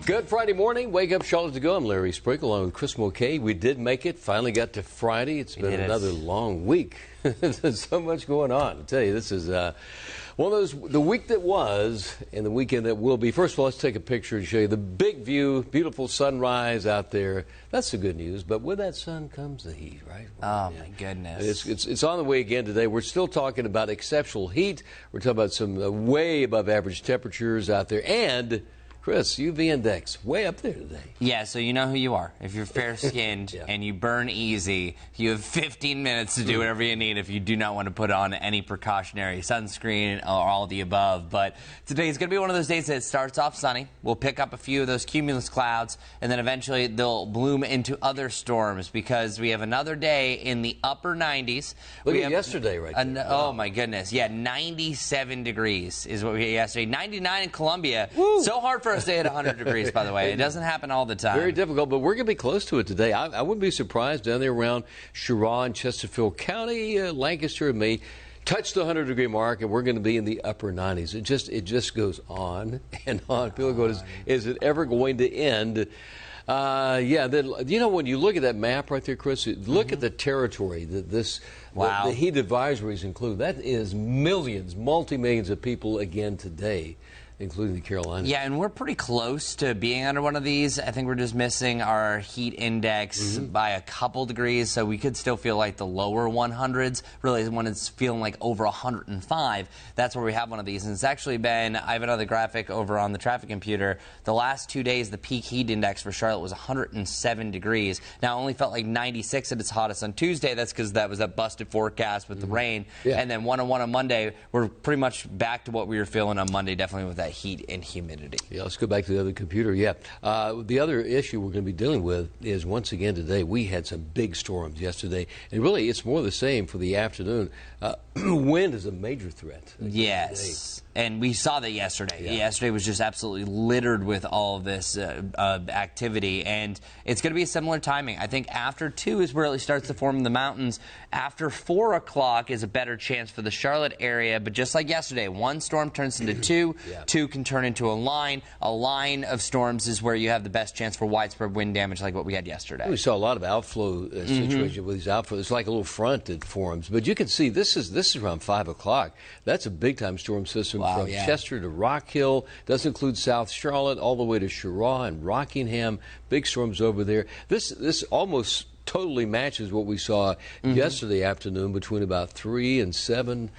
Good Friday morning. Wake up, Charlotte to go. I'm Larry Sprinkle along with Chris Mulcahy. We did make it. Finally got to Friday. It's been another long week. There's so much going on. I tell you, this is one of those, the week that was and the weekend that will be. First of all, let's take a picture and show you the big view, beautiful sunrise out there. That's the good news. But with that sun comes the heat, right? Oh, my goodness. It's on the way again today. We're still talking about exceptional heat. We're talking about some way above average temperatures out there. And Chris, UV index way up there today. Yeah, so you know who you are. If you're fair-skinned Yeah. and you burn easy, you have 15 minutes to do whatever you need if you do not want to put on any precautionary sunscreen or all the above. But today is going to be one of those days that starts off sunny. We'll pick up a few of those cumulus clouds, and then eventually they'll bloom into other storms because we have another day in the upper 90s. Look at yesterday right there. Oh, my goodness. Yeah, 97 degrees is what we had yesterday. 99 in Columbia. Woo. So hard for us to hit 100 degrees, by the way. It doesn't happen all the time. Very difficult, but we're going to be close to it today. I wouldn't be surprised down there around Cheraw and Chesterfield County, Lancaster and me, touch the 100-degree mark, and we're going to be in the upper 90s. It just goes on and on. People go, is it ever going to end? Yeah, then, you know, when you look at that map right there, Chris, look at the territory that the heat advisories include. That is millions, multi-millions of people again today, including the Carolinas. Yeah, and we're pretty close to being under one of these. I think we're just missing our heat index by a couple degrees, so we could still feel like the lower 100s. Really, when it's feeling like over 105, that's where we have one of these. And it's actually been, I have another graphic over on the traffic computer. The last 2 days, the peak heat index for Charlotte was 107 degrees. Now, it only felt like 96 at its hottest on Tuesday. That's because that was that busted forecast with the rain. Yeah. And then 101 on Monday. We're pretty much back to what we were feeling on Monday, definitely with that heat and humidity. Yeah, let's go back to the other computer. Yeah, the other issue we're going to be dealing with is, once again today, we had some big storms yesterday, and really it's more the same for the afternoon. Wind is a major threat. Yes, and we saw that yesterday. Yeah. Yesterday was just absolutely littered with all of this activity, and it's going to be a similar timing. I think after 2 is where it starts to form in the mountains. After 4 o'clock is a better chance for the Charlotte area, but just like yesterday, one storm turns into 2, 2 can turn into a line. A line of storms is where you have the best chance for widespread wind damage like what we had yesterday. We saw a lot of outflow situation with these outflows. It's like a little front that forms, but you can see this is around 5 o'clock. That's a big-time storm system from Chester to Rock Hill. Does include South Charlotte all the way to Cheraw and Rockingham. Big storms over there. This almost totally matches what we saw yesterday afternoon between about 3 and 7.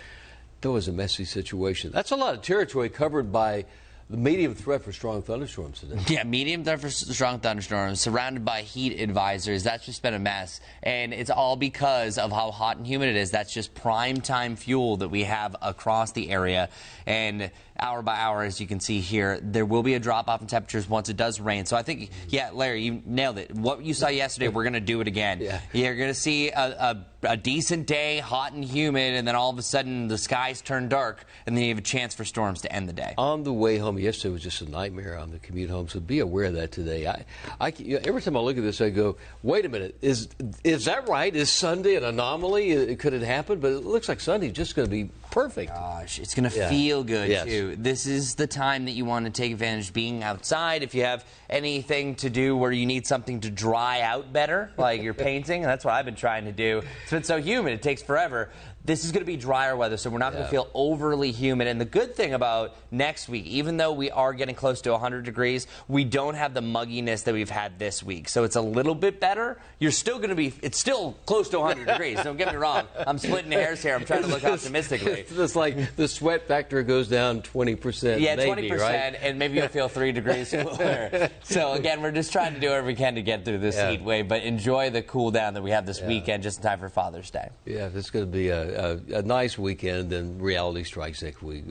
That was a messy situation. That's a lot of territory covered by the medium threat for strong thunderstorms today. Yeah, medium threat for strong thunderstorms, surrounded by heat advisors. That's just been a mess. And it's all because of how hot and humid it is. That's just prime time fuel that we have across the area. And hour by hour, as you can see here, there will be a drop-off in temperatures once it does rain. So I think, yeah, Larry, you nailed it. What you saw yesterday, we're going to do it again. Yeah. You're going to see a decent day, hot and humid, and then all of a sudden the skies turn dark, and then you have a chance for storms to end the day. On the way home, yesterday was just a nightmare on the commute home, so be aware of that today. Every time I look at this, I go, wait a minute, is that right? Is Sunday an anomaly? Could it happen? But it looks like Sunday's just going to be perfect. Gosh, it's going to feel good, too. This is the time that you want to take advantage of being outside. If you have anything to do where you need something to dry out better, like you're painting, that's what I've been trying to do. It's been so humid, it takes forever. This is going to be drier weather, so we're not going to feel overly humid. And the good thing about next week, even though we are getting close to 100 degrees, we don't have the mugginess that we've had this week. So it's a little bit better. You're still going to be, it's still close to 100 degrees. Don't get me wrong. I'm splitting hairs here. I'm trying to look optimistically. It's like the sweat factor goes down 20%. Yeah, maybe, 20%, right? and maybe you'll feel 3 degrees cooler. So again, we're just trying to do whatever we can to get through this heat wave, but enjoy the cool down that we have this weekend just in time for Father's Day. Yeah, it's going to be a nice weekend, and reality strikes next week.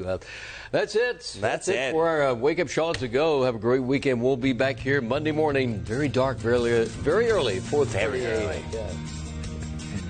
That's it. That's it for our Wake Up Charlotte to go. Have a great weekend. We'll be back here Monday morning, very dark, very early, 4:30 a.m.